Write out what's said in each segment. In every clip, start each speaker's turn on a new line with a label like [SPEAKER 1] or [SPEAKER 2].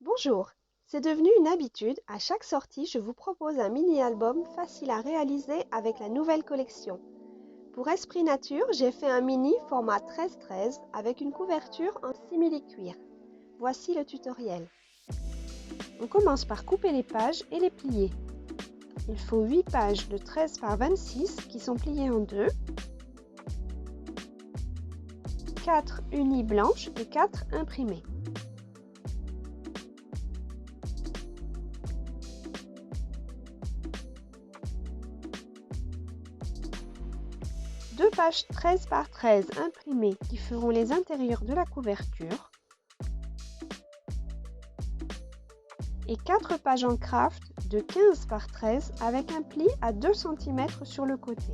[SPEAKER 1] Bonjour, c'est devenu une habitude, à chaque sortie je vous propose un mini-album facile à réaliser avec la nouvelle collection. Pour Esprit Nature, j'ai fait un mini format 13-13 avec une couverture en simili-cuir. Voici le tutoriel. On commence par couper les pages et les plier. Il faut 8 pages de 13 par 26 qui sont pliées en deux, 4 unies blanches et 4 imprimées. Deux pages 13 par 13 imprimées qui feront les intérieurs de la couverture et 4 pages en craft de 15 par 13 avec un pli à 2 cm sur le côté.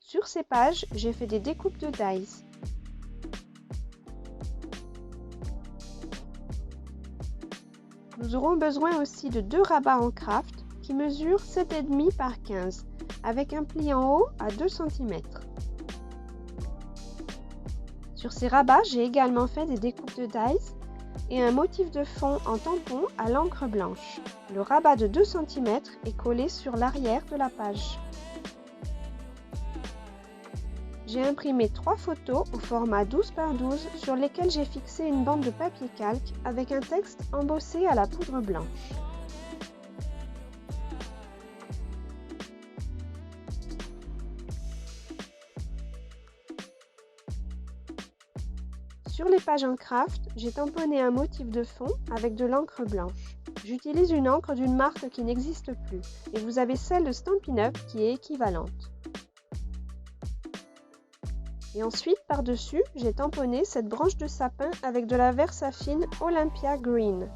[SPEAKER 1] Sur ces pages, j'ai fait des découpes de dies. Nous aurons besoin aussi de deux rabats en craft qui mesurent 7,5 par 15 avec un pli en haut à 2 cm. Sur ces rabats, j'ai également fait des découpes de dies et un motif de fond en tampon à l'encre blanche. Le rabat de 2 cm est collé sur l'arrière de la page. J'ai imprimé 3 photos au format 12 par 12 sur lesquelles j'ai fixé une bande de papier calque avec un texte embossé à la poudre blanche. Sur les pages en craft, j'ai tamponné un motif de fond avec de l'encre blanche. J'utilise une encre d'une marque qui n'existe plus et vous avez celle de Stampin' Up qui est équivalente. Et ensuite, par-dessus, j'ai tamponné cette branche de sapin avec de la Versafine Olympia Green.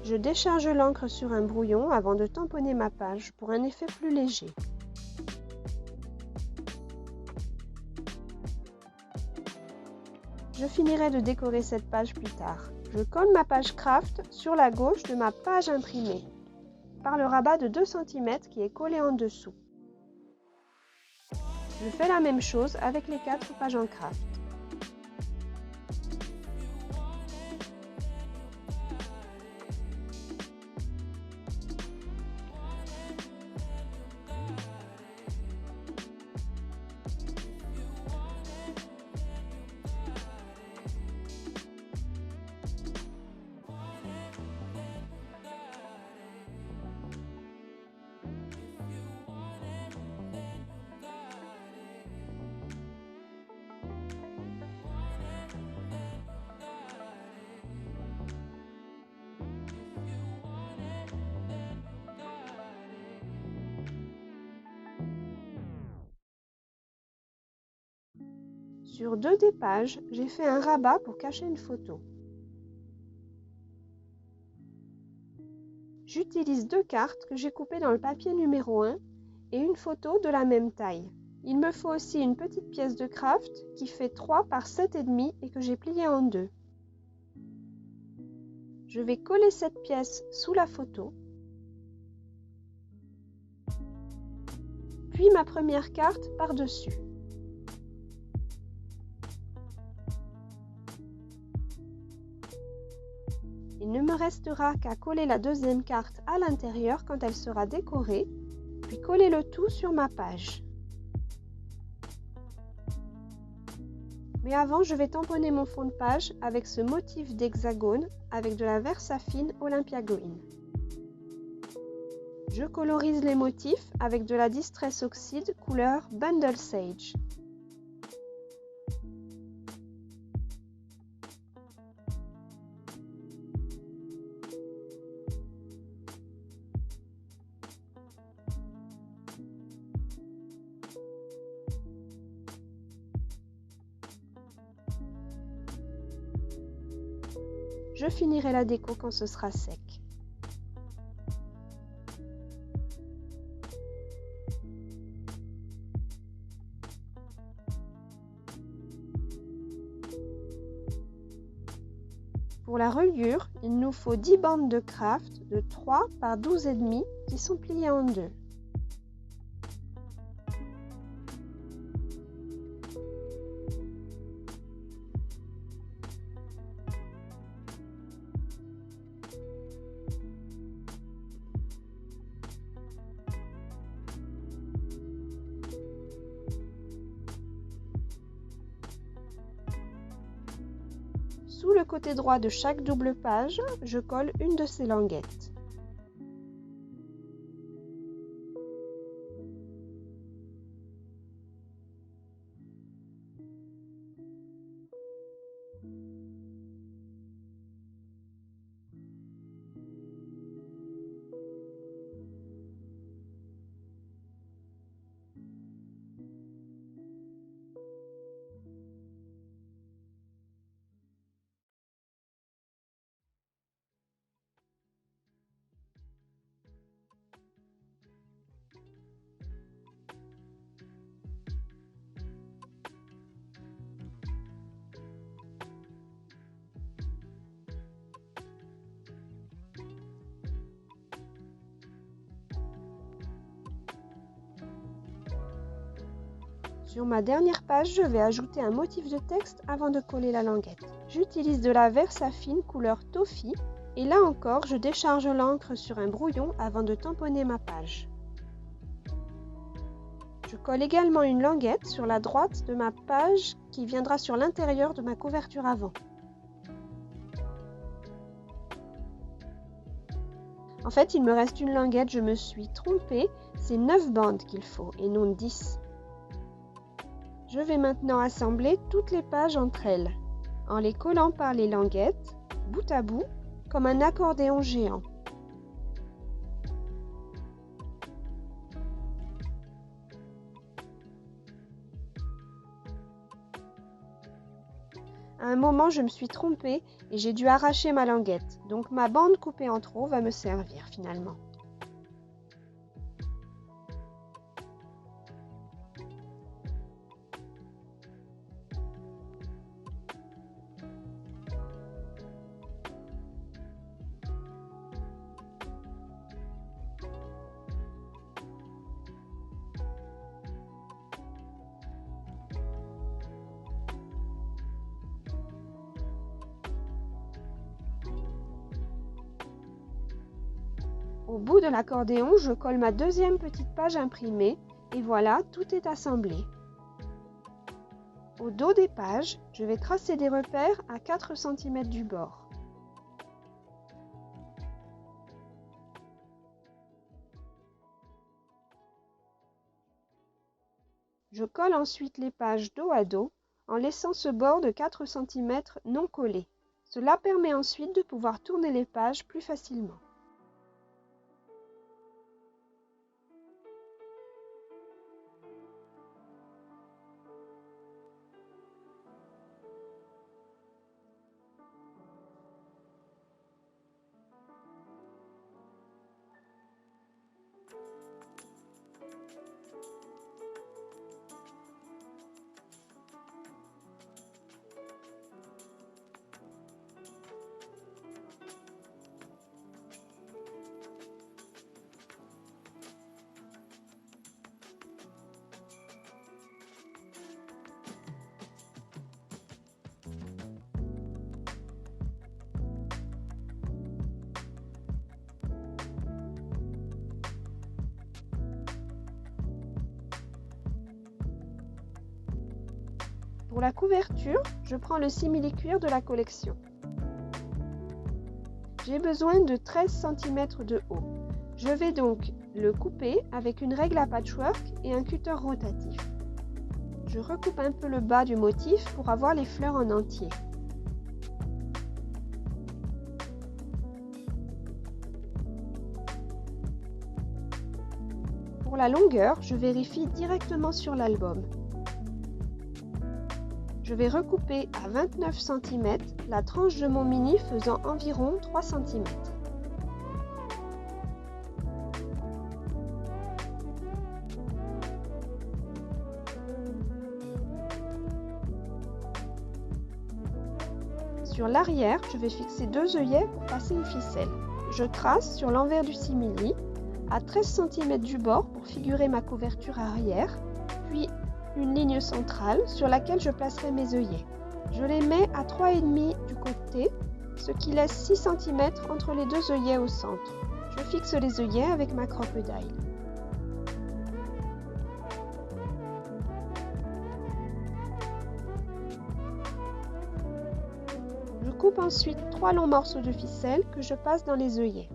[SPEAKER 1] Je décharge l'encre sur un brouillon avant de tamponner ma page pour un effet plus léger. Je finirai de décorer cette page plus tard. Je colle ma page craft sur la gauche de ma page imprimée par le rabat de 2 cm qui est collé en dessous. Je fais la même chose avec les 4 pages en craft. Sur 2 des pages, j'ai fait un rabat pour cacher une photo. J'utilise 2 cartes que j'ai coupées dans le papier numéro 1 et une photo de la même taille. Il me faut aussi une petite pièce de craft qui fait 3 par 7,5 et que j'ai pliée en deux. Je vais coller cette pièce sous la photo, puis ma première carte par-dessus. Il ne me restera qu'à coller la deuxième carte à l'intérieur quand elle sera décorée, puis coller le tout sur ma page. Mais avant, je vais tamponner mon fond de page avec ce motif d'hexagone avec de la Versafine Olympia Green. Je colorise les motifs avec de la Distress Oxide couleur Bundle Sage. Je finirai la déco quand ce sera sec. Pour la reliure, il nous faut 10 bandes de craft de 3 par 12,5 qui sont pliées en deux. Sous le côté droit de chaque double page, je colle une de ces languettes. Sur ma dernière page, je vais ajouter un motif de texte avant de coller la languette. J'utilise de la Versafine couleur toffee et là encore, je décharge l'encre sur un brouillon avant de tamponner ma page. Je colle également une languette sur la droite de ma page qui viendra sur l'intérieur de ma couverture avant. En fait, il me reste une languette, je me suis trompée, c'est 9 bandes qu'il faut et non 10. Je vais maintenant assembler toutes les pages entre elles, en les collant par les languettes, bout à bout, comme un accordéon géant. À un moment, je me suis trompée et j'ai dû arracher ma languette, donc ma bande coupée en trop va me servir finalement. Au bout de l'accordéon, je colle ma deuxième petite page imprimée et voilà, tout est assemblé. Au dos des pages, je vais tracer des repères à 4 cm du bord. Je colle ensuite les pages dos à dos en laissant ce bord de 4 cm non collé. Cela permet ensuite de pouvoir tourner les pages plus facilement. Pour la couverture, je prends le simili-cuir de la collection. J'ai besoin de 13 cm de haut. Je vais donc le couper avec une règle à patchwork et un cutter rotatif. Je recoupe un peu le bas du motif pour avoir les fleurs en entier. Pour la longueur, je vérifie directement sur l'album. Je vais recouper à 29 cm la tranche de mon mini faisant environ 3 cm. Sur l'arrière, je vais fixer 2 œillets pour passer une ficelle. Je trace sur l'envers du simili à 13 cm du bord pour figurer ma couverture arrière, puis une ligne centrale sur laquelle je placerai mes œillets. Je les mets à 3,5 du côté, ce qui laisse 6 cm entre les 2 œillets au centre. Je fixe les œillets avec ma crocodile. Je coupe ensuite 3 longs morceaux de ficelle que je passe dans les œillets.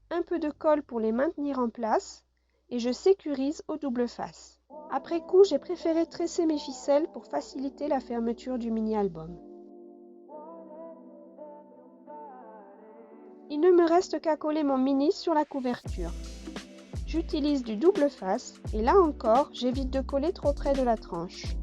[SPEAKER 1] Un peu de colle pour les maintenir en place et je sécurise au double face. Après coup, j'ai préféré tresser mes ficelles pour faciliter la fermeture du mini-album. Il ne me reste qu'à coller mon mini sur la couverture. J'utilise du double face et là encore, j'évite de coller trop près de la tranche.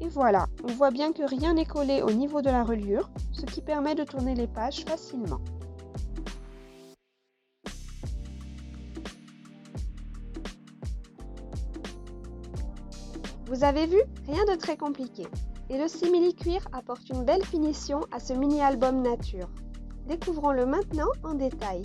[SPEAKER 1] Et voilà, on voit bien que rien n'est collé au niveau de la reliure, ce qui permet de tourner les pages facilement. Vous avez vu, rien de très compliqué. Et le simili-cuir apporte une belle finition à ce mini-album nature. Découvrons-le maintenant en détail.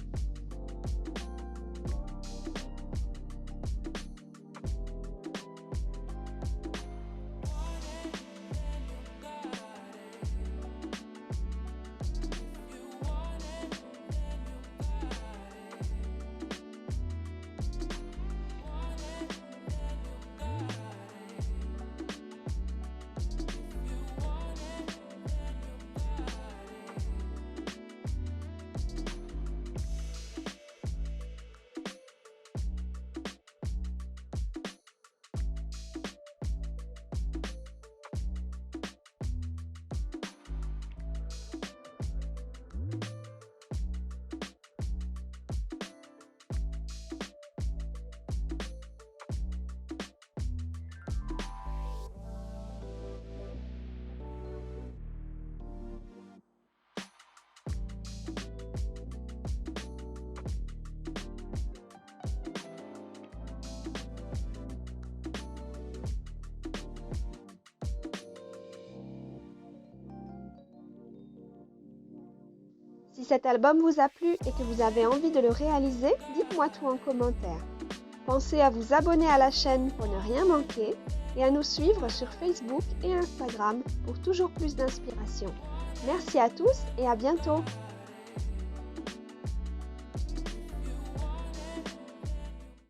[SPEAKER 1] Si cet album vous a plu et que vous avez envie de le réaliser, dites-moi tout en commentaire. Pensez à vous abonner à la chaîne pour ne rien manquer et à nous suivre sur Facebook et Instagram pour toujours plus d'inspiration. Merci à tous et à bientôt!